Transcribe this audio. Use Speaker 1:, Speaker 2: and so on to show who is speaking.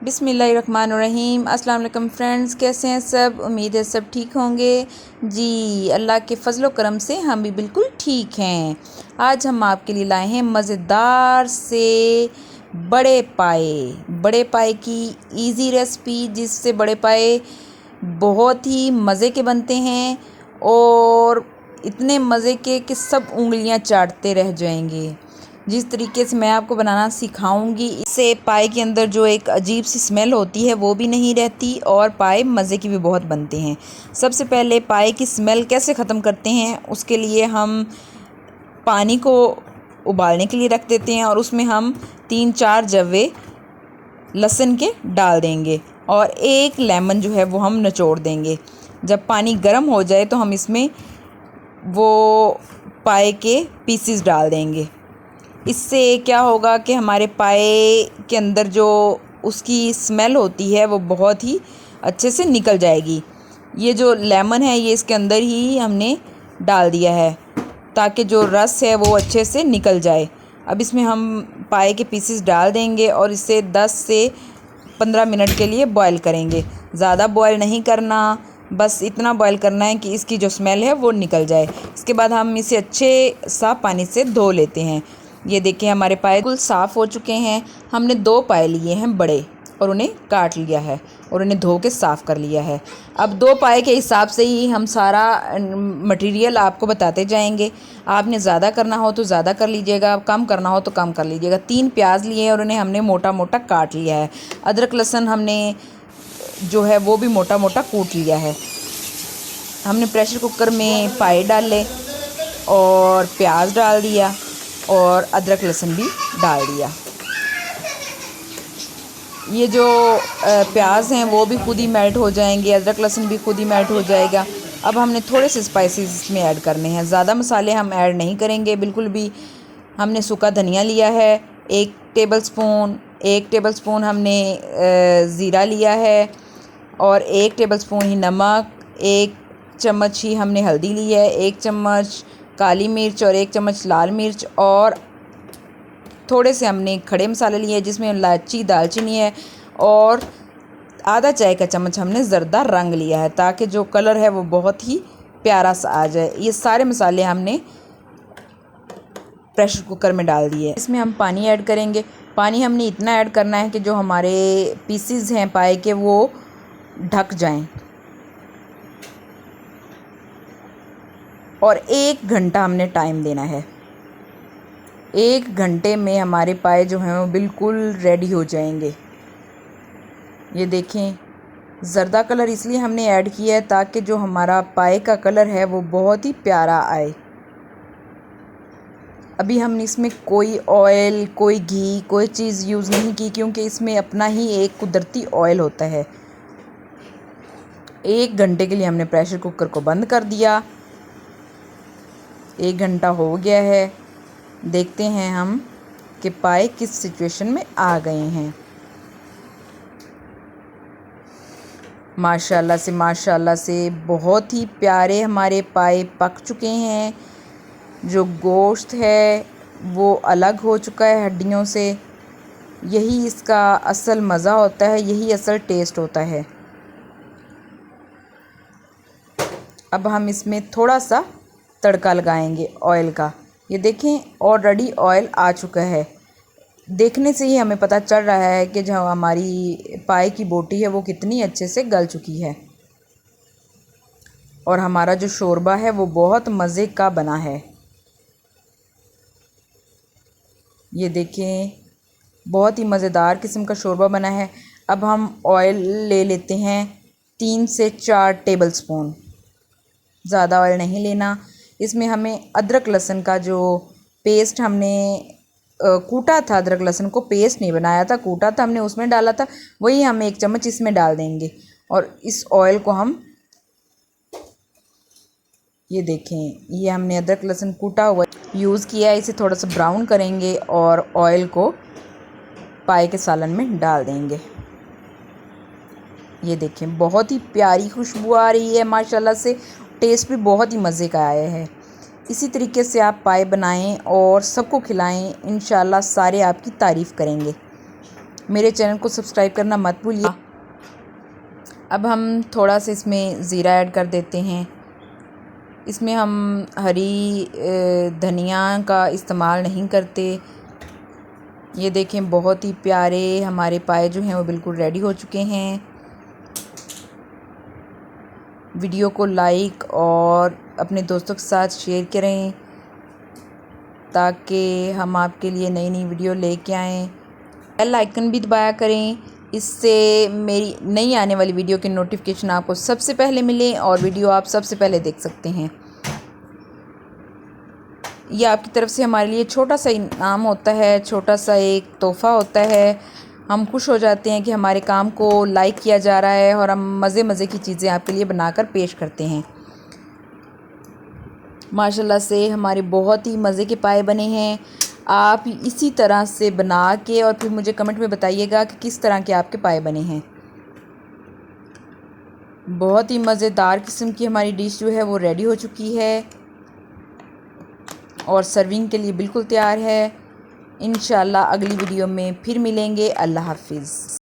Speaker 1: बिस्मिल्लाहिर्रहमानिर्रहीम। अस्सलाम वालेकुम फ्रेंड्स, कैसे हैं सब? उम्मीद है सब ठीक होंगे। जी, अल्लाह के फ़ज़ल व करम से हम भी बिल्कुल ठीक हैं। आज हम आपके लिए लाए हैं मज़ेदार से बड़े पाए की इजी रेसिपी, जिससे बड़े पाए बहुत ही मज़े के बनते हैं और इतने मज़े के कि सब उंगलियां चाटते रह जाएंगे। जिस तरीके से मैं आपको बनाना सिखाऊंगी, इससे पाए के अंदर जो एक अजीब सी स्मेल होती है वो भी नहीं रहती और पाए मज़े की भी बहुत बनते हैं। सबसे पहले पाए की स्मेल कैसे ख़त्म करते हैं, उसके लिए हम पानी को उबालने के लिए रख देते हैं और उसमें हम 3-4 जवे लहसुन के डाल देंगे और एक लेमन जो है वो हम निचोड़ देंगे। जब पानी गर्म हो जाए तो हम इसमें वो पाए के पीसेस डाल देंगे। इससे क्या होगा कि हमारे पाए के अंदर जो उसकी स्मेल होती है वो बहुत ही अच्छे से निकल जाएगी। ये जो लेमन है ये इसके अंदर ही हमने डाल दिया है ताकि जो रस है वो अच्छे से निकल जाए। अब इसमें हम पाए के पीसेस डाल देंगे और इसे 10 से 15 मिनट के लिए बॉईल करेंगे। ज़्यादा बॉईल नहीं करना, बस इतना बॉईल करना है कि इसकी जो स्मेल है वो निकल जाए। इसके बाद हम इसे अच्छे साफ़ पानी से धो लेते हैं। ये देखिए हमारे पाए बिल्कुल साफ़ हो चुके हैं। हमने 2 पाए लिए हैं बड़े और उन्हें काट लिया है और उन्हें धो के साफ़ कर लिया है। अब 2 पाए के हिसाब से ही हम सारा मटेरियल आपको बताते जाएंगे। आपने ज़्यादा करना हो तो ज़्यादा कर लीजिएगा, कम करना हो तो कम कर लीजिएगा। 3 प्याज लिए हैं और उन्हें हमने मोटा मोटा काट लिया है। अदरक लहसुन हमने जो है वो भी मोटा मोटा कूट लिया है। हमने प्रेशर कुकर में पाए डाले और प्याज डाल दिया और अदरक लहसुन भी डाल दिया। ये जो प्याज हैं वो भी खुद ही मेल्ट हो जाएंगे, अदरक लहसुन भी खुद ही मेल्ट हो जाएगा। अब हमने थोड़े से स्पाइसेस इसमें ऐड करने हैं, ज़्यादा मसाले हम ऐड नहीं करेंगे बिल्कुल भी। हमने सूखा धनिया लिया है 1 टेबलस्पून हमने ज़ीरा लिया है और 1 टेबलस्पून ही नमक, 1 चम्मच ही हमने हल्दी ली है, 1 चम्मच काली मिर्च और 1 चम्मच लाल मिर्च और थोड़े से हमने खड़े मसाले लिए हैं जिसमें इलायची, दालचीनी है और आधा चाय का चम्मच हमने ज़रदा रंग लिया है ताकि जो कलर है वो बहुत ही प्यारा सा आ जाए। ये सारे मसाले हमने प्रेशर कुकर में डाल दिए। इसमें हम पानी ऐड करेंगे। पानी हमने इतना ऐड करना है कि जो हमारे पीसेस हैं पाए के वो ढक जाएं और 1 घंटा हमने टाइम देना है। 1 घंटे में हमारे पाए जो हैं वो बिल्कुल रेडी हो जाएंगे। ये देखें, ज़रदा कलर इसलिए हमने ऐड किया है ताकि जो हमारा पाए का कलर है वो बहुत ही प्यारा आए। अभी हमने इसमें कोई ऑयल, कोई घी, कोई चीज़ यूज़ नहीं की क्योंकि इसमें अपना ही एक कुदरती ऑयल होता है। 1 घंटे के लिए हमने प्रेशर कुकर को बंद कर दिया। 1 घंटा हो गया है। देखते हैं हम कि पाए किस सिचुएशन में आ गए हैं। माशाल्लाह से बहुत ही प्यारे हमारे पाए पक चुके हैं। जो गोश्त है वो अलग हो चुका है हड्डियों से। यही इसका असल मज़ा होता है, यही असल टेस्ट होता है। अब हम इसमें थोड़ा सा तड़का लगाएंगे ऑयल का। ये देखें ऑलरेडी ऑयल आ चुका है। देखने से ही हमें पता चल रहा है कि जो हमारी पाए की बोटी है वो कितनी अच्छे से गल चुकी है और हमारा जो शोरबा है वो बहुत मज़े का बना है। ये देखें बहुत ही मज़ेदार किस्म का शोरबा बना है। अब हम ऑयल ले लेते हैं 3 से 4 टेबलस्पून। ज़्यादा ऑयल नहीं लेना। इसमें हमें अदरक लहसुन का जो पेस्ट हमने कूटा था, अदरक लहसुन को पेस्ट नहीं बनाया था, कूटा था हमने, उसमें डाला था, वही हम 1 चम्मच इसमें डाल देंगे और इस ऑयल को हम ये देखें, ये हमने अदरक लहसुन कूटा हुआ यूज़ किया है। इसे थोड़ा सा ब्राउन करेंगे और ऑयल को पाए के सालन में डाल देंगे। ये देखें बहुत ही प्यारी खुशबू आ रही है माशाल्लाह से। टेस्ट भी बहुत ही मज़े का आया है। इसी तरीके से आप पाए बनाएं और सबको खिलाएं, इंशाल्लाह सारे आपकी तारीफ़ करेंगे। मेरे चैनल को सब्सक्राइब करना मत भूलिए। अब हम थोड़ा सा इसमें ज़ीरा ऐड कर देते हैं। इसमें हम हरी धनिया का इस्तेमाल नहीं करते। ये देखें, बहुत ही प्यारे हमारे पाए जो हैं वो बिल्कुल रेडी हो चुके हैं। वीडियो को लाइक और अपने दोस्तों के साथ शेयर करें ताकि हम आपके लिए नई नई वीडियो लेके आएँ। बेल आइकन भी दबाया करें, इससे मेरी नई आने वाली वीडियो के नोटिफिकेशन आपको सबसे पहले मिले और वीडियो आप सबसे पहले देख सकते हैं। ये आपकी तरफ से हमारे लिए छोटा सा इनाम होता है, छोटा सा एक तोहफ़ा होता है। हम खुश हो जाते हैं कि हमारे काम को लाइक किया जा रहा है और हम मज़े मज़े की चीज़ें आपके लिए बनाकर पेश करते हैं। माशाल्लाह से हमारे बहुत ही मज़े के पाए बने हैं। आप इसी तरह से बना के और फिर मुझे कमेंट में बताइएगा कि किस तरह के आपके पाए बने हैं। बहुत ही मज़ेदार किस्म की हमारी डिश जो है वो रेडी हो चुकी है और सर्विंग के लिए बिल्कुल तैयार है। इंशाल्लाह अगली वीडियो में फिर मिलेंगे। अल्लाह हाफ़िज़।